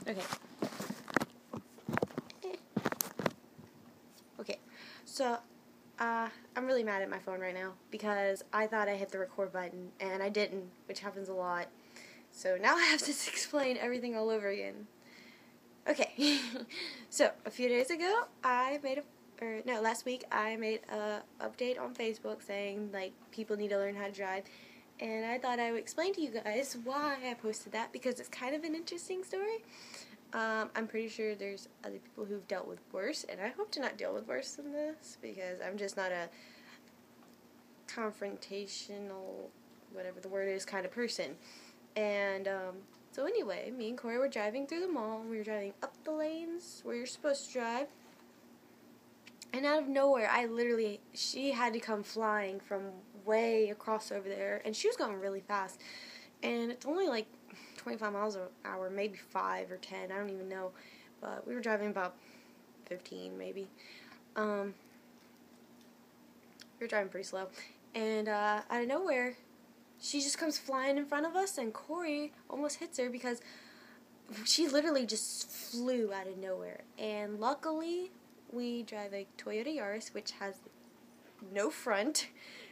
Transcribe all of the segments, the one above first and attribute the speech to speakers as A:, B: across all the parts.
A: Okay. Okay. So, I'm really mad at my phone right now because I thought I hit the record button and I didn't, which happens a lot. So now I have to explain everything all over again. Okay. So, a few days ago, last week, I made a update on Facebook saying, like, people need to learn how to drive. And I thought I would explain to you guys why I posted that, because it's kind of an interesting story. I'm pretty sure there's other people who've dealt with worse, and I hope to not deal with worse than this, because I'm just not a confrontational, whatever the word is, kind of person. And, so anyway, me and Corey were driving through the mall, and we were driving up the lanes where you're supposed to drive, and out of nowhere, she had to come flying from way across over there, and she was going really fast, and it's only like 25 miles an hour, maybe 5 or 10, I don't even know, but we were driving about 15 maybe. We were driving pretty slow, and out of nowhere, she just comes flying in front of us, and Corey almost hits her because she literally just flew out of nowhere. And luckily, we drive a Toyota Yaris, which has no front,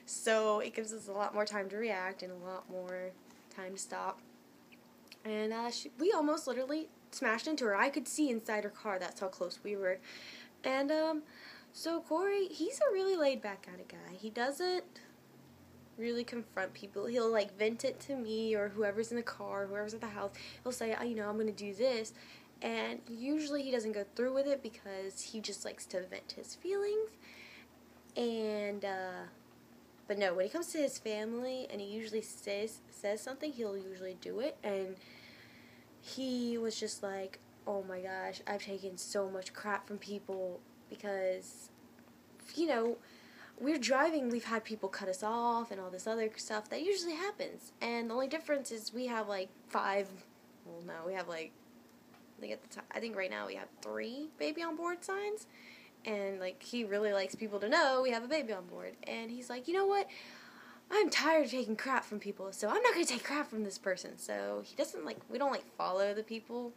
A: so it gives us a lot more time to react and a lot more time to stop. And we almost literally smashed into her. I could see inside her car. That's how close we were. And so Corey, he's a really laid-back kind of guy. He doesn't really confront people. He'll like vent it to me or whoever's in the car, whoever's at the house. He'll say, I'm going to do this. And usually he doesn't go through with it because he just likes to vent his feelings. And, but no, when it comes to his family and he usually says something, he'll usually do it. And he was just like, oh my gosh, I've taken so much crap from people because, we're driving, we've had people cut us off and all this other stuff that usually happens. And the only difference is we have like I think right now we have 3 baby on board signs. And like he really likes people to know we have a baby on board. And he's like, you know what? I'm tired of taking crap from people, so I'm not going to take crap from this person. So he doesn't we don't follow the people.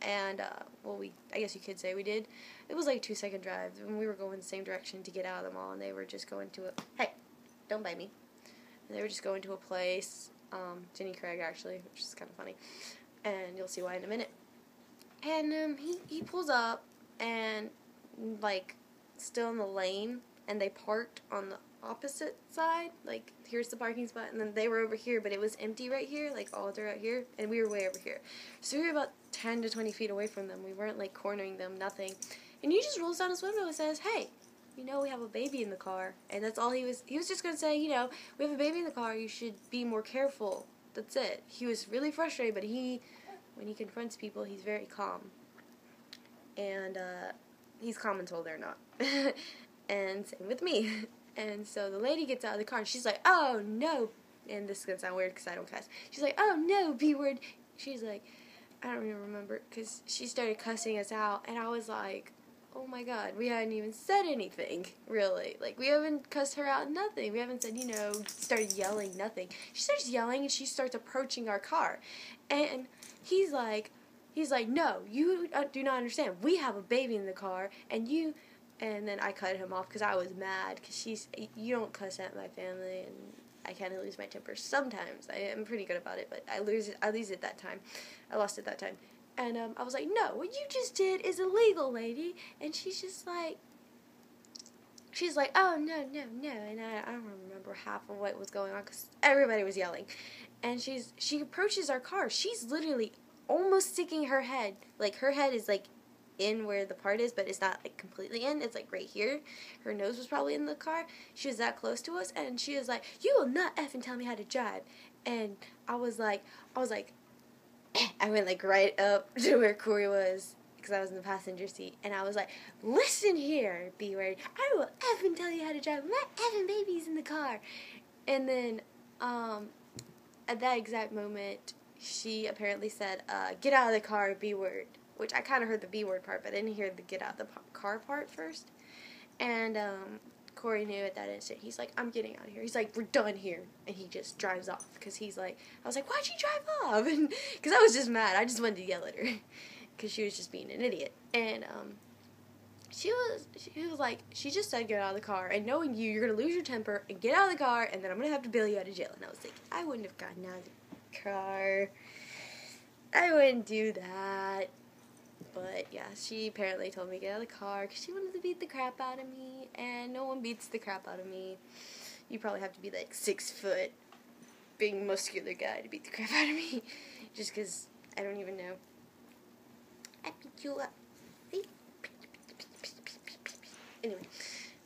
A: And, I guess you could say we did. It was like a 2-second drive, and we were going the same direction to get out of the mall, and they were just going to hey, don't bite me. And they were just going to a place, Jenny Craig, actually, which is kind of funny, and you'll see why in a minute. And, he pulls up, and, still in the lane, and they parked on the opposite side, here's the parking spot, and then they were over here, but it was empty right here, all throughout here, and we were way over here. So we were about 10 to 20 feet away from them. We weren't, cornering them, nothing. And he just rolls down his window and says, hey, we have a baby in the car. And that's all he was just going to say, we have a baby in the car, you should be more careful. That's it. He was really frustrated, but when he confronts people, he's very calm. And, he's calm until they're not. And same with me. And so the lady gets out of the car, and she's like, oh, no. And this is going to sound weird because I don't cuss. She's like, oh, no, B-word. She's like, I don't even remember, because she started cussing us out, and I was like, oh my god, we hadn't even said anything, really. We haven't cussed her out, nothing. We haven't said, started yelling, nothing. She starts yelling, and she starts approaching our car. And he's like, no, you do not understand. We have a baby in the car, and then I cut him off because I was mad, because you don't cuss at my family, and I kind of lose my temper sometimes. I am pretty good about it, but I lose it that time. I lost it that time. And I was like, no, what you just did is illegal, lady. And she's like, oh, no. And I don't remember half of what was going on because everybody was yelling. And she approaches our car. She's literally almost sticking her head. Her head is in where the part is, but it's not completely in. It's right here. Her nose was probably in the car. She was that close to us, and she was like, you will not effing tell me how to drive. And I was like I went right up to where Corey was, because I was in the passenger seat, and I was like, listen here, B-word, I will effing tell you how to drive. My effing baby's in the car. And then at that exact moment, she apparently said, get out of the car, B-word. Which I kind of heard the B-word part, but I didn't hear the get out of the car part first. And Corey knew at that instant. He's like, I'm getting out of here. He's like, we're done here. And he just drives off. Because he's like, I was like, why'd you drive off? Because I was just mad. I just wanted to yell at her. Because she was just being an idiot. And she was like, she just said get out of the car. And knowing you, you're going to lose your temper and get out of the car. And then I'm going to have to bail you out of jail. And I was like, I wouldn't have gotten out of the car. I wouldn't do that. But, yeah, she apparently told me to get out of the car because she wanted to beat the crap out of me, and no one beats the crap out of me. You probably have to be, like, 6 foot, big, muscular guy to beat the crap out of me, just because I don't even know. I beat you up. Anyway,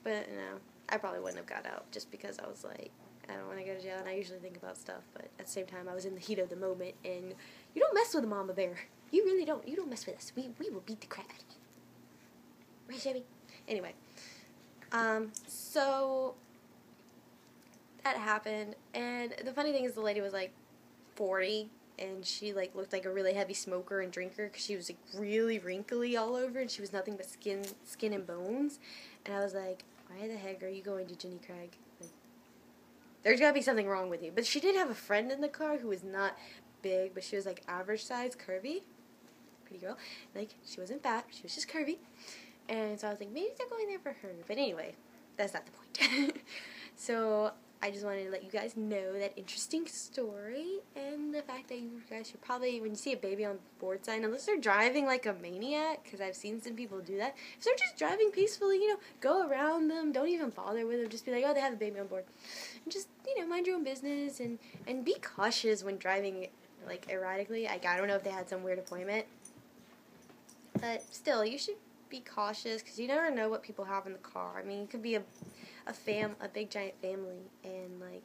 A: but, no, I probably wouldn't have got out just because I was like, I don't want to go to jail, and I usually think about stuff, but at the same time, I was in the heat of the moment, and you don't mess with a mama bear. You really don't. You don't mess with us. We will beat the crap out of you. Right, Chevy? Anyway. So, that happened, and the funny thing is the lady was, like, 40, and she, like, looked like a really heavy smoker and drinker, because she was, like, really wrinkly all over, and she was nothing but skin and bones, and I was like, why the heck are you going to Jenny Craig? Like, there's gotta be something wrong with you. But she did have a friend in the car who was not big, but she was, like, average size, curvy. Pretty girl. Like, she wasn't fat, she was just curvy. And so I was like, maybe they're going there for her. But anyway, that's not the point. So I just wanted to let you guys know that interesting story, and the fact that you guys should probably, when you see a baby on board sign, unless they're driving like a maniac, because I've seen some people do that, if they're just driving peacefully, go around them, don't even bother with them, just be like, oh, they have a baby on board. And just, mind your own business, and be cautious when driving, like, erratically. Like, I don't know if they had some weird appointment, but still, you should be cautious, because you never know what people have in the car. I mean, it could be a big giant family, and, like,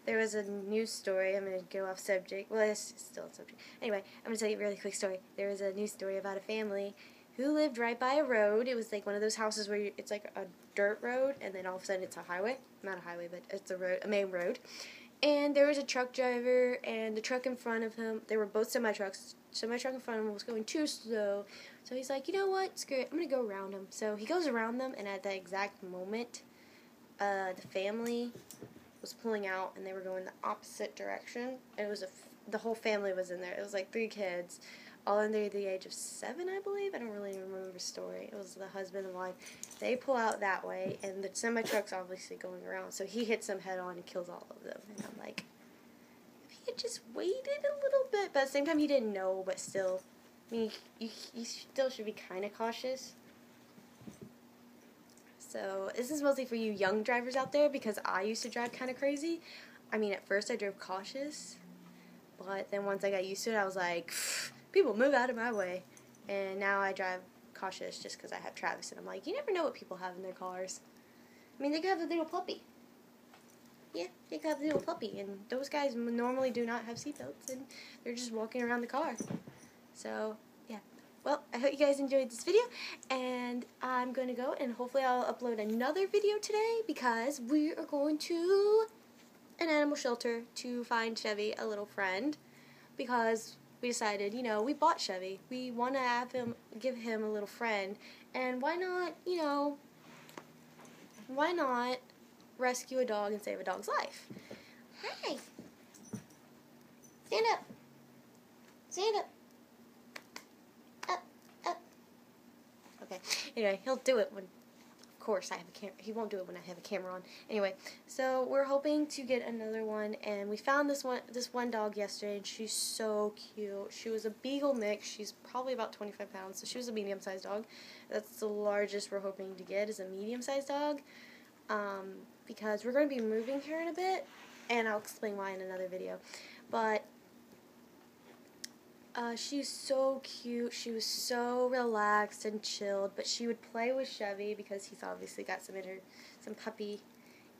A: there was a news story. I'm going to go off subject. Well, it's still on subject. Anyway, I'm going to tell you a really quick story. There was a news story about a family who lived right by a road. It was, like, one of those houses where it's, like, a dirt road, and then all of a sudden it's a highway. Not a highway, but it's a main road. And there was a truck driver, and the truck in front of him, they were both semi-trucks. Semi-truck in front of him was going too slow. So he's like, you know what, screw it, I'm going to go around him. So he goes around them, and at that exact moment, the family was pulling out, and they were going the opposite direction. And it was the whole family was in there. It was like 3 kids, all under the age of 7, I believe. I don't really remember the story. It was the husband and wife. They pull out that way, and the semi-truck's obviously going around. So he hits them head on and kills all of them. And I'm like, if he had just waited a little bit, but at the same time he didn't know, but still, I mean, you still should be kind of cautious. So this is mostly for you young drivers out there, because I used to drive kind of crazy. I mean, at first I drove cautious, but then once I got used to it, I was like, people move out of my way. And now I drive cautious just because I have Travis, and I'm like, you never know what people have in their cars. I mean, they could have a little puppy. Yeah, they could have a little puppy, and those guys normally do not have seatbelts, and they're just walking around the car. So, yeah. Well, I hope you guys enjoyed this video, and I'm going to go, and hopefully I'll upload another video today, because we are going to an animal shelter to find Chevy a little friend, because we decided, we bought Chevy. We want to give him a little friend, and why not rescue a dog and save a dog's life? Hi. Stand up. Stand up. Up. Okay. Anyway, he'll do it when, of course, I have a camera. He won't do it when I have a camera on. Anyway, so we're hoping to get another one, and we found this one dog yesterday, and she's so cute. She was a beagle mix. She's probably about 25 pounds, so she was a medium-sized dog. That's the largest we're hoping to get, is a medium-sized dog, because we're going to be moving here in a bit, and I'll explain why in another video. But she's so cute. She was so relaxed and chilled, but she would play with Chevy because he's obviously got some puppy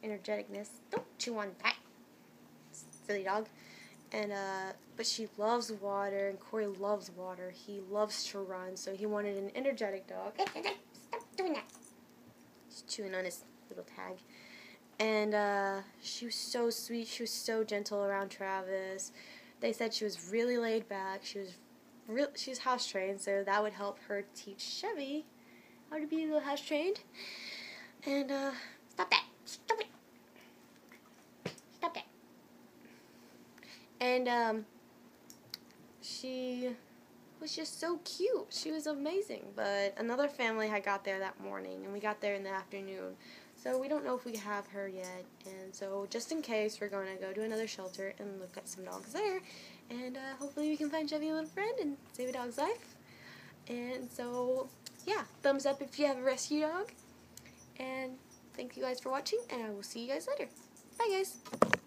A: energeticness. Don't chew on that, silly dog. And but she loves water, and Corey loves water. He loves to run, so he wanted an energetic dog. Stop doing that. He's chewing on his little tag. And she was so sweet. She was so gentle around Travis. They said she was really laid back. She was house trained, so that would help her teach Chevy how to be a little house trained. And stop Stop that. Stop it. Stop that. And, she was just so cute. She was amazing. But another family had got there that morning, and we got there in the afternoon. So we don't know if we have her yet. And so just in case, we're going to go to another shelter and look at some dogs there. And hopefully we can find Chevy a little friend and save a dog's life. And so, yeah, thumbs up if you have a rescue dog. And thank you guys for watching, and I will see you guys later. Bye, guys.